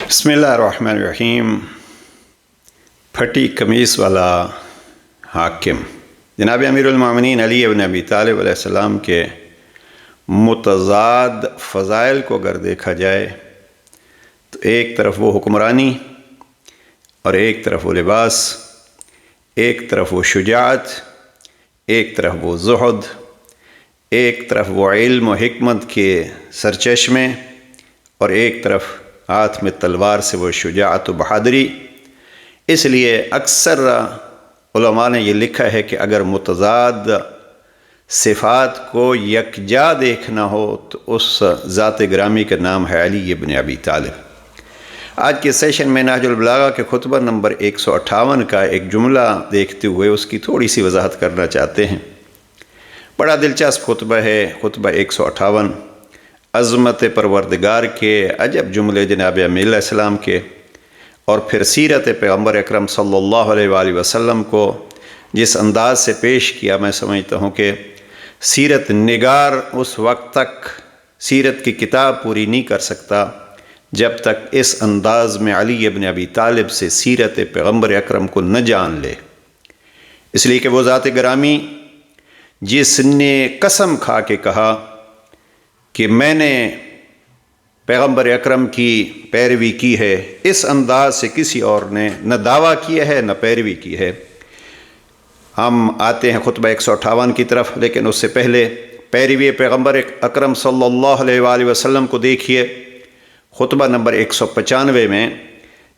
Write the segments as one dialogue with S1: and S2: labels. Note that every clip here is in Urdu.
S1: بسم اللہ الرحمن الرحیم۔ پھٹی قمیص والا حاکم جناب امیر المومنین علی بن ابی طالب علیہ السلام کے متضاد فضائل کو اگر دیکھا جائے تو ایک طرف وہ حکمرانی اور ایک طرف وہ لباس، ایک طرف وہ شجاعت، ایک طرف وہ زہد، ایک طرف وہ علم و حکمت کے سرچشمے اور ایک طرف ہاتھ میں تلوار سے وہ شجاعت و بہادری۔ اس لیے اکثر علماء نے یہ لکھا ہے کہ اگر متضاد صفات کو یکجا دیکھنا ہو تو اس ذات گرامی کا نام ہے علی ابن ابی طالب۔ آج کے سیشن میں نہج البلاغہ کے خطبہ نمبر 158 کا ایک جملہ دیکھتے ہوئے اس کی تھوڑی سی وضاحت کرنا چاہتے ہیں۔ بڑا دلچسپ خطبہ ہے خطبہ 158، عظمت پروردگار کے عجب جملے جناب امیر علیہ السلام کے، اور پھر سیرت پیغمبر اکرم صلی اللہ علیہ وآلہ وسلم کو جس انداز سے پیش کیا، میں سمجھتا ہوں کہ سیرت نگار اس وقت تک سیرت کی کتاب پوری نہیں کر سکتا جب تک اس انداز میں علی ابن ابی طالب سے سیرت پیغمبر اکرم کو نہ جان لے۔ اس لیے کہ وہ ذات گرامی جس نے قسم کھا کے کہا کہ میں نے پیغمبر اکرم کی پیروی کی ہے، اس انداز سے کسی اور نے نہ دعویٰ کیا ہے نہ پیروی کی ہے۔ ہم آتے ہیں خطبہ 158 کی طرف، لیکن اس سے پہلے پیروی پیغمبر اکرم صلی اللہ علیہ وآلہ وسلم کو دیکھیے۔ خطبہ نمبر 195 میں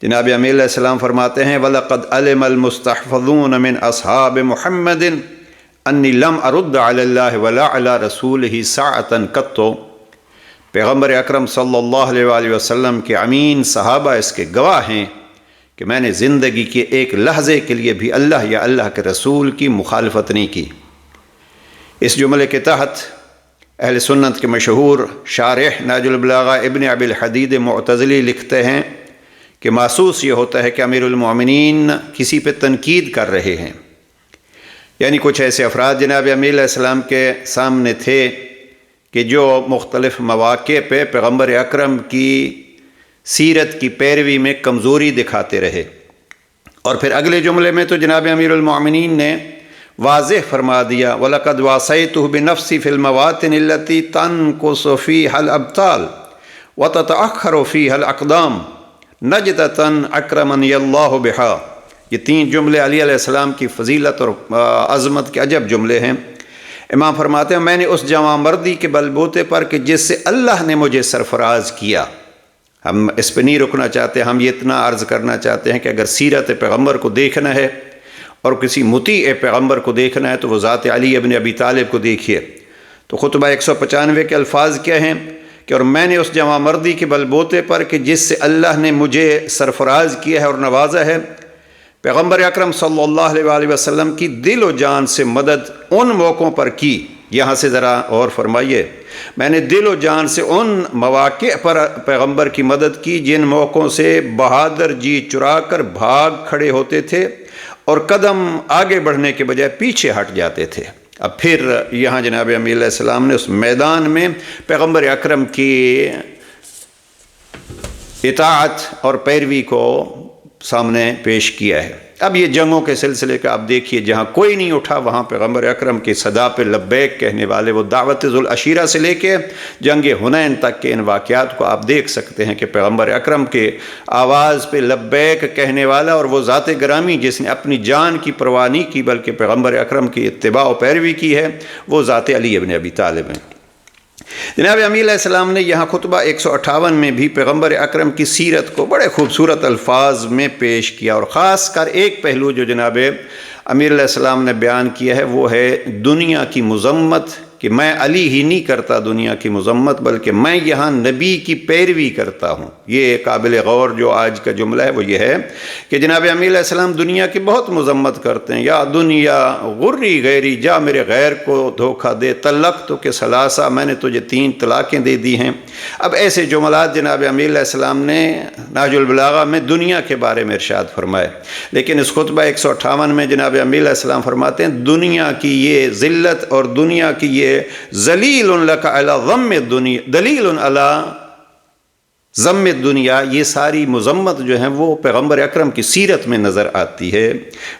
S1: جناب امیر علیہ السلام فرماتے ہیں وَلَقَدْ عَلِمَ الْمُسْتَحْفَظُونَ مِنْ أَصْحَابِ مُحَمَّدٍ أَنِّي لَمْ أَرُدَّ عَلَى اللَّهِ وَلَا عَلَى رَسُولِهِ سَاعَةً قَطُّ۔ پیغمبر اکرم صلی اللہ علیہ وآلہ وسلم کے امین صحابہ اس کے گواہ ہیں کہ میں نے زندگی کے ایک لحظے کے لیے بھی اللہ یا اللہ کے رسول کی مخالفت نہیں کی۔ اس جملے کے تحت اہل سنت کے مشہور شارح نہج البلاغہ ابن ابی الحدید معتزلی لکھتے ہیں کہ محسوس یہ ہوتا ہے کہ امیر المومنین کسی پہ تنقید کر رہے ہیں، یعنی کچھ ایسے افراد جناب امیر علیہ السلام کے سامنے تھے کہ جو مختلف مواقع پہ پیغمبر اکرم کی سیرت کی پیروی میں کمزوری دکھاتے رہے، اور پھر اگلے جملے میں تو جناب امیر المومنین نے واضح فرما دیا وَلَقَدْ وَاصَيْتُهُ بِنَفْسِي فِي الْمَوَاطِنِ الَّتِي تَنْقُصُ فِيهَا الْأَبْطَالُ وَتَتَأَخَّرُ فِيهَا الْأَقْدَامُ نَجْدَةً أَكْرَمَنِيَ اللَّهُ بِهَا۔ یہ تین جملے علی علیہ السلام کی فضیلت اور عظمت کے عجب جملے ہیں۔ امام فرماتے ہیں میں نے اس جوان مردی کے بل بوتے پر کہ جس سے اللہ نے مجھے سرفراز کیا۔ ہم اس پہ نہیں رکنا چاہتے، ہم یہ اتنا عرض کرنا چاہتے ہیں کہ اگر سیرت پیغمبر کو دیکھنا ہے اور کسی مطیع پیغمبر کو دیکھنا ہے تو وہ ذات علی ابن ابی طالب کو دیکھیے۔ تو خطبہ 195 کے الفاظ کیا ہیں کہ اور میں نے اس جوان مردی کے بل بوتے پر کہ جس سے اللہ نے مجھے سرفراز کیا ہے اور نوازا ہے، پیغمبر اکرم صلی اللہ علیہ وآلہ وسلم کی دل و جان سے مدد ان موقعوں پر کی۔ یہاں سے ذرا اور فرمائیے، میں نے دل و جان سے ان مواقع پر پیغمبر کی مدد کی جن موقعوں سے بہادر جی چرا کر بھاگ کھڑے ہوتے تھے اور قدم آگے بڑھنے کے بجائے پیچھے ہٹ جاتے تھے۔ اب پھر یہاں جناب امیر علیہ السلام نے اس میدان میں پیغمبر اکرم کی اطاعت اور پیروی کو سامنے پیش کیا ہے۔ اب یہ جنگوں کے سلسلے کا آپ دیکھیے، جہاں کوئی نہیں اٹھا وہاں پیغمبر اکرم کی صدا پہ لبیک کہنے والے وہ دعوت ذوالعشیرہ سے لے کے جنگ حنین تک کے ان واقعات کو آپ دیکھ سکتے ہیں کہ پیغمبر اکرم کے آواز پہ لبیک کہنے والا اور وہ ذات گرامی جس نے اپنی جان کی پرواہ نہیں کی بلکہ پیغمبر اکرم کی اتباع و پیروی کی ہے، وہ ذات علی ابن ابی طالب ہیں۔ جناب امیر علیہ السلام نے یہاں خطبہ 158 میں بھی پیغمبر اکرم کی سیرت کو بڑے خوبصورت الفاظ میں پیش کیا، اور خاص کر ایک پہلو جو جناب امیر علیہ السلام نے بیان کیا ہے وہ ہے دنیا کی مذمت، کہ میں علی ہی نہیں کرتا دنیا کی مذمت بلکہ میں یہاں نبی کی پیروی کرتا ہوں۔ یہ قابل غور جو آج کا جملہ ہے وہ یہ ہے کہ جناب امیر علیہ السلام دنیا کی بہت مذمت کرتے ہیں، یا دنیا غری غیری جا میرے غیر کو دھوکہ دے، طلقت کے ثلاثہ میں نے تجھے 3 طلاقیں دے دی ہیں۔ اب ایسے جملات جناب امیر علیہ السلام نے نہج البلاغہ میں دنیا کے بارے میں ارشاد فرمائے، لیکن اس خطبہ 158 میں جناب امیر علیہ السلام فرماتے ہیں دنیا کی یہ ذلت اور دنیا کی یہ ذلیل لک علی ضم الدنیا دلیل علی ضم دنیا، یہ ساری مذمت جو ہیں وہ پیغمبر اکرم کی سیرت میں نظر آتی ہے،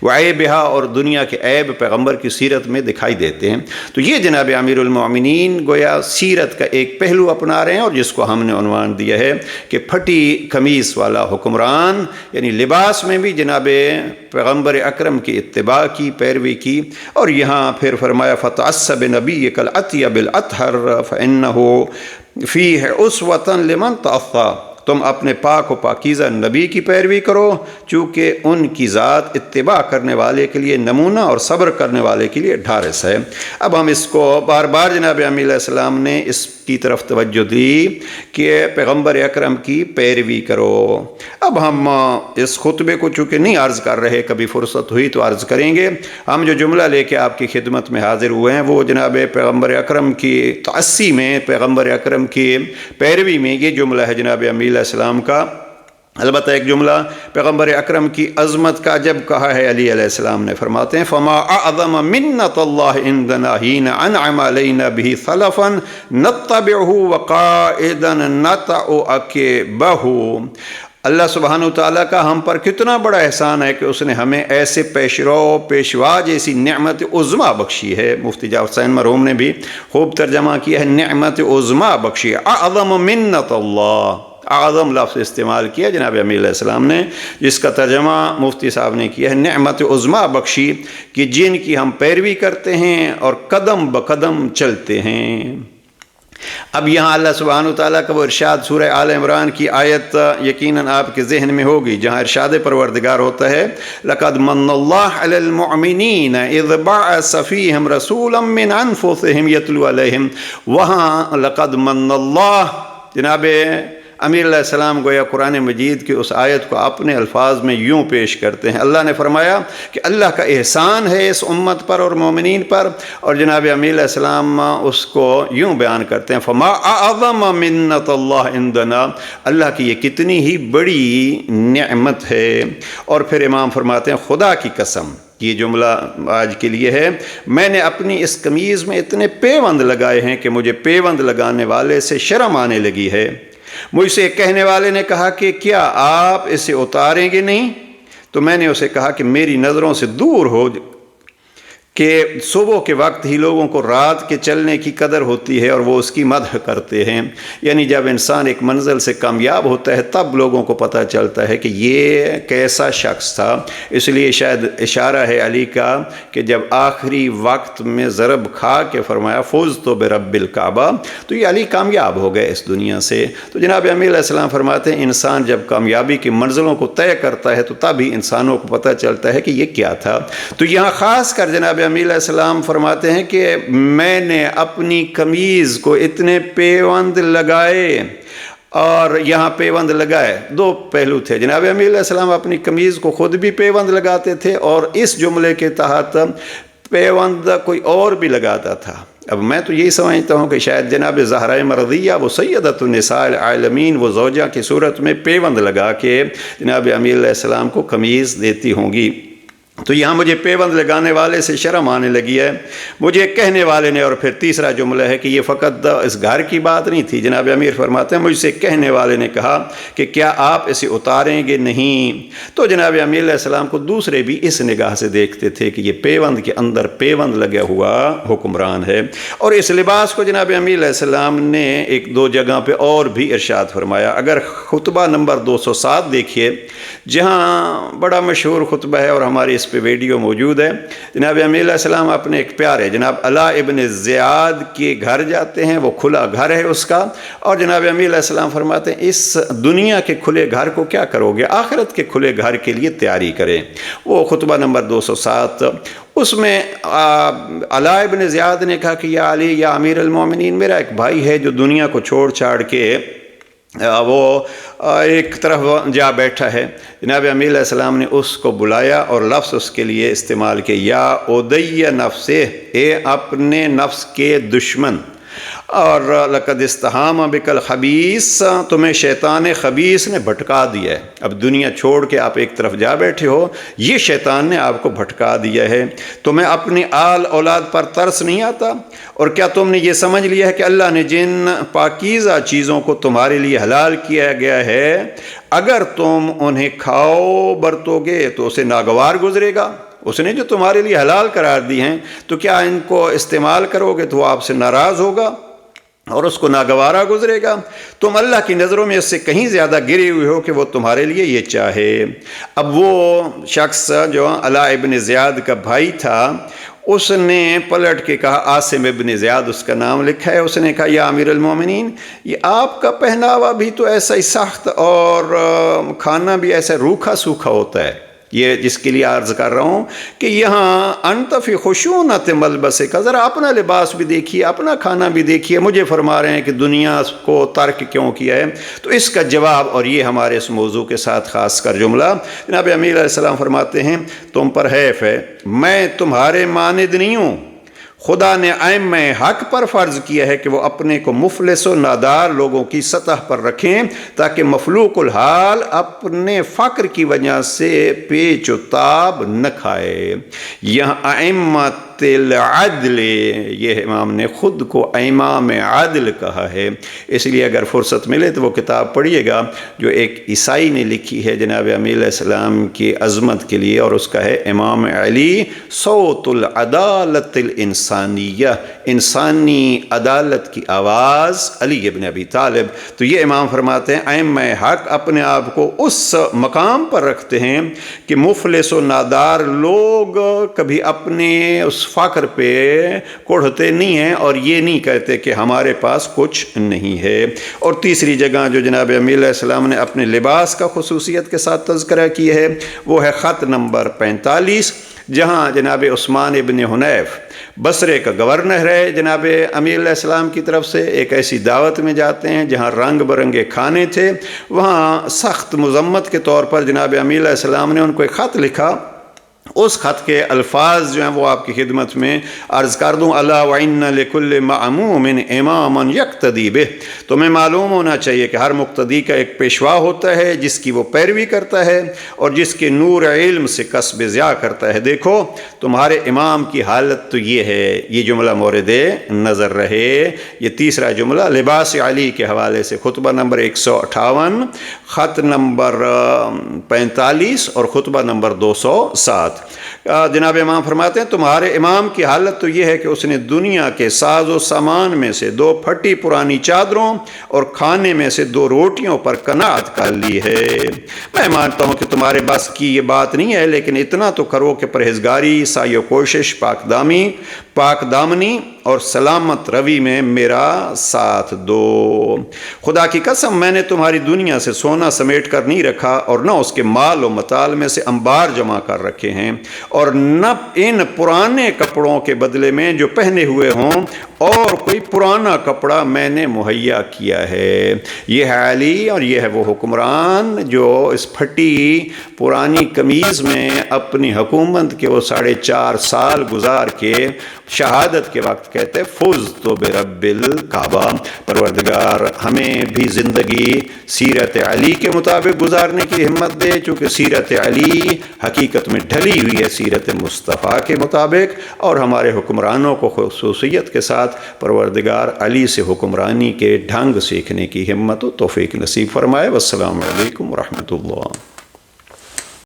S1: وعیبہا، اور دنیا کے عیب پیغمبر کی سیرت میں دکھائی دیتے ہیں۔ تو یہ جناب امیر المومنین گویا سیرت کا ایک پہلو اپنا رہے ہیں، اور جس کو ہم نے عنوان دیا ہے کہ پھٹی قمیص والا حکمران، یعنی لباس میں بھی جناب پیغمبر اکرم کی اتباع کی، پیروی کی۔ اور یہاں پھر فرمایا فَتَعَسَّ بِنَبِيِّكَ الْأَطْيَبِ الْأَطْهَرَ فَإِنَّهُ فِيهِ أُسْوَةً لِمَنْ تَأَطَّىٰ، تم اپنے پاک و پاکیزہ نبی کی پیروی کرو، چونکہ ان کی ذات اتباع کرنے والے کے لیے نمونہ اور صبر کرنے والے کے لیے ڈھارس ہے۔ اب ہم اس کو بار بار جناب امیر علیہ السلام نے اس کی طرف توجہ دی کہ پیغمبر اکرم کی پیروی کرو۔ اب ہم اس خطبے کو چونکہ نہیں عرض کر رہے، کبھی فرصت ہوئی تو عرض کریں گے۔ ہم جو جملہ لے کے آپ کی خدمت میں حاضر ہوئے ہیں وہ جناب پیغمبر اکرم کی تأسی میں، پیغمبر اکرم کی پیروی میں یہ جملہ ہے جناب امیر علیہ السلام کا۔ البتہ ایک جملہ پیغمبر اکرم کی عظمت کا جب کہا ہے علی علیہ السلام نے، فرماتے ہیں فَمَا أَعْظَمَ مِنَّةَ اللَّهِ عِنْدَنَا حِينَ أَنْعَمَ عَلَيْنَا بِهِ سَلَفًا نَتَّبِعُهُ وَقَائِدًا نَتَعُ عَقِبَهُ۔ اللہ سبحانہ وتعالیٰ کا ہم پر کتنا بڑا احسان ہے کہ اس نے ہمیں ایسے پیشرو، پیشوا جیسی نعمت عظمیٰ بخشی ہے۔ مفتی جعفر حسین مرحوم نے بھی خوب ترجمہ کیا ہے، نعمت عظمیٰ بخشی ہے۔ اعظم منت اللہ، اعظم لفظ استعمال کیا جناب امیر علیہ السلام نے، جس کا ترجمہ مفتی صاحب نے کیا ہے نعمت عظمیٰ بخشی، کہ جن کی ہم پیروی کرتے ہیں اور قدم بقدم چلتے ہیں۔ اب یہاں اللہ سبحانہ وتعالیٰ کا وہ ارشاد سورہ آل عمران کی آیت یقیناً آپ کے ذہن میں ہوگی، جہاں ارشاد پروردگار ہوتا ہے لَقَدْ مَنَّ اللَّهُ عَلَى الْمُؤْمِنِينَ إِذْ بَعَثَ فِيهِمْ رَسُولًا مِّنْ أَنفُسِهِمْ يَتْلُو عَلَيْهِمْ، وہاں لَقَدْ مَنَّ اللَّهُ، جناب امیر علیہ السلام گویا قرآن مجید کی اس آیت کو اپنے الفاظ میں یوں پیش کرتے ہیں۔ اللہ نے فرمایا کہ اللہ کا احسان ہے اس امت پر اور مومنین پر، اور جناب امیر علیہ السلام اس کو یوں بیان کرتے ہیں فَمَا أَعْظَمَ مِنَّةَ اللَّهِ عِنْدَنَا، اللہ کی یہ کتنی ہی بڑی نعمت ہے۔ اور پھر امام فرماتے ہیں خدا کی قسم، یہ جملہ آج کے لیے ہے، میں نے اپنی اس قمیض میں اتنے پیوند لگائے ہیں کہ مجھے پیوند لگانے والے سے شرم آنے لگی ہے۔ مجھ سے ایک کہنے والے نے کہا کہ کیا آپ اسے اتاریں گے نہیں؟ تو میں نے اسے کہا کہ میری نظروں سے دور ہو کہ صبح کے وقت ہی لوگوں کو رات کے چلنے کی قدر ہوتی ہے اور وہ اس کی مدح کرتے ہیں، یعنی جب انسان ایک منزل سے کامیاب ہوتا ہے تب لوگوں کو پتہ چلتا ہے کہ یہ کیسا شخص تھا۔ اس لیے شاید اشارہ ہے علی کا کہ جب آخری وقت میں ضرب کھا کے فرمایا فُزْتُ بِرَبِّ الْکعبہ، تو یہ علی کامیاب ہو گئے اس دنیا سے۔ تو جناب امیر علیہ السلام فرماتے ہیں انسان جب کامیابی کی منزلوں کو طے کرتا ہے تو تب ہی انسانوں کو پتہ چلتا ہے کہ یہ کیا تھا۔ تو یہاں خاص کر جناب امیر علیہ السلام فرماتے ہیں کہ میں نے اپنی قمیض کو اتنے پیوند لگائے، اور یہاں پیوند لگائے دو پہلو تھے، جناب امیر علیہ السلام اپنی قمیض کو خود بھی پیوند لگاتے تھے اور اس جملے کے تحت پیوند کوئی اور بھی لگاتا تھا۔ اب میں تو یہی سمجھتا ہوں کہ شاید جناب زہرہ مرضیہ وہ سیدۃ النساء العالمین وہ زوجہ کی صورت میں پیوند لگا کے جناب امیر علیہ السلام کو قمیض دیتی ہوں گی۔ تو یہاں مجھے پیوند لگانے والے سے شرم آنے لگی ہے، مجھے کہنے والے نے، اور پھر تیسرا جملہ ہے کہ یہ فقط اس گھر کی بات نہیں تھی، جناب امیر فرماتے ہیں مجھ سے کہنے والے نے کہا کہ کیا آپ اسے اتاریں گے نہیں؟ تو جناب امیر علیہ السلام کو دوسرے بھی اس نگاہ سے دیکھتے تھے کہ یہ پیوند کے اندر پیوند لگا ہوا حکمران ہے۔ اور اس لباس کو جناب امیر علیہ السلام نے ایک دو جگہ پہ اور بھی ارشاد فرمایا۔ اگر خطبہ نمبر 207 دیکھیے، جہاں بڑا مشہور خطبہ ہے اور ہماری اس پہ ویڈیو موجود ہے، جناب امیر علیہ السلام اپنے ایک پیارے جناب علا ابن زیاد کے گھر جاتے ہیں، وہ کھلا گھر ہے اس کا، اور جناب امیر علیہ السلام فرماتے ہیں اس دنیا کے کھلے گھر کو کیا کرو گے، آخرت کے کھلے گھر کے لیے تیاری کریں۔ وہ خطبہ نمبر 207، اس میں علا ابن زیاد نے کہا کہ یا علی یا امیر المومنین، میرا ایک بھائی ہے جو دنیا کو چھوڑ چھاڑ کے وہ ایک طرف جا بیٹھا ہے۔ جناب امیر علیہ السلام نے اس کو بلایا اور لفظ اس کے لیے استعمال کیا یا اودی نفسے، اے اپنے نفس کے دشمن، اور لقد استحام بکل خبیث، تمہیں شیطان خبیث نے بھٹکا دیا ہے۔ اب دنیا چھوڑ کے آپ ایک طرف جا بیٹھے ہو، یہ شیطان نے آپ کو بھٹکا دیا ہے۔ تمہیں اپنی آل اولاد پر ترس نہیں آتا؟ اور کیا تم نے یہ سمجھ لیا ہے کہ اللہ نے جن پاکیزہ چیزوں کو تمہارے لیے حلال کیا گیا ہے، اگر تم انہیں کھاؤ برتو گے تو اسے ناگوار گزرے گا؟ اس نے جو تمہارے لیے حلال قرار دی ہیں، تو کیا ان کو استعمال کرو گے تو وہ آپ سے ناراض ہوگا اور اس کو ناگوارا گزرے گا؟ تم اللہ کی نظروں میں اس سے کہیں زیادہ گرے ہوئے ہو کہ وہ تمہارے لیے یہ چاہے۔ اب وہ شخص جو علا ابن زیاد کا بھائی تھا، اس نے پلٹ کے کہا، عاصم ابن زیاد اس کا نام لکھا ہے، اس نے کہا یا امیر المومنین، یہ آپ کا پہناوا بھی تو ایسا ہی سخت اور کھانا بھی ایسا روکھا سوکھا ہوتا ہے۔ یہ جس کے لیے عرض کر رہا ہوں کہ یہاں انت فی خشونت ملبس کا، ذرا اپنا لباس بھی دیکھیے، اپنا کھانا بھی دیکھیے، مجھے فرما رہے ہیں کہ دنیا کو ترک کیوں کیا ہے؟ تو اس کا جواب، اور یہ ہمارے اس موضوع کے ساتھ خاص کر جملہ، جناب امیر علیہ السلام فرماتے ہیں، تم پر حیف ہے، میں تمہارے مانند نہیں ہوں۔ خدا نے ائمہ حق پر فرض کیا ہے کہ وہ اپنے کو مفلس و نادار لوگوں کی سطح پر رکھیں، تاکہ مفلوق الحال اپنے فقر کی وجہ سے پیچ و تاب نہ کھائے۔ یہاں ائمۃ العدل، یہ امام نے خود کو امام عادل کہا ہے، اس لیے اگر فرصت ملے تو وہ کتاب پڑھیے گا جو ایک عیسائی نے لکھی ہے جناب امیر علیہ السلام کی عظمت کے لیے، اور اس کا ہے امام علی صوت العدالت الانسانیہ، انسانی عدالت کی آواز، علی ابن ابی طالب۔ تو یہ امام فرماتے ہیں ائمہ حق اپنے آپ کو اس مقام پر رکھتے ہیں کہ مفلس و نادار لوگ کبھی اپنے اس فقر پہ کوڑھتے نہیں ہیں اور یہ نہیں کہتے کہ ہمارے پاس کچھ نہیں ہے۔ اور تیسری جگہ جو جناب امیر علیہ السلام نے اپنے لباس کا خصوصیت کے ساتھ تذکرہ کی ہے، وہ ہے خط نمبر 45، جہاں جناب عثمان ابن حنیف بصرے کا گورنر ہے، جناب امیر علیہ السلام کی طرف سے ایک ایسی دعوت میں جاتے ہیں جہاں رنگ برنگے کھانے تھے، وہاں سخت مذمت کے طور پر جناب امیر علیہ السلام نے ان کو ایک خط لکھا۔ اس خط کے الفاظ جو ہیں وہ آپ کی خدمت میں عرض کر دوں، الا وان لکل معموم اماما یقتدی بہ، تمہیں معلوم ہونا چاہیے کہ ہر مقتدی کا ایک پیشوا ہوتا ہے جس کی وہ پیروی کرتا ہے اور جس کے نور علم سے کسب ضیاء کرتا ہے۔ دیکھو تمہارے امام کی حالت تو یہ ہے، یہ جملہ مورد نظر رہے۔ یہ تیسرا جملہ لباس علی کے حوالے سے خطبہ نمبر 158، خط نمبر 45 اور خطبہ نمبر 207۔ جناب امام فرماتے ہیں تمہارے امام کی حالت تو یہ ہے کہ اس نے دنیا کے ساز و سامان میں سے 2 پھٹی پرانی چادروں اور کھانے میں سے 2 روٹیوں پر قناعت کر لی ہے۔ میں مانتا ہوں کہ تمہارے بس کی یہ بات نہیں ہے، لیکن اتنا تو کرو کہ پرہیزگاری، سعی و کوشش، پاک دامنی اور سلامت روی میں میرا ساتھ دو۔ خدا کی قسم میں نے تمہاری دنیا سے سونا سمیٹ کر نہیں رکھا اور نہ اس کے مال و متال میں سے انبار جمع کر رکھے ہیں، اور نہ ان پرانے کپڑوں کے بدلے میں جو پہنے ہوئے ہوں اور کوئی پرانا کپڑا میں نے مہیا کیا ہے۔ یہ ہے علی اور یہ ہے وہ حکمران جو اس پھٹی پرانی قمیض میں اپنی حکومت کے وہ 4.5 سال گزار کے شہادت کے وقت کہتے فزت برب الکعبہ۔ پروردگار ہمیں بھی زندگی سیرت علی کے مطابق گزارنے کی ہمت دے، چونکہ سیرت علی حقیقت میں ڈھلی ہوئی ہے سیرت مصطفیٰ کے مطابق، اور ہمارے حکمرانوں کو خصوصیت کے ساتھ پروردگار علی سے حکمرانی کے ڈھنگ سیکھنے کی ہمت و توفیق نصیب فرمائے۔ والسلام علیکم ورحمۃ اللہ۔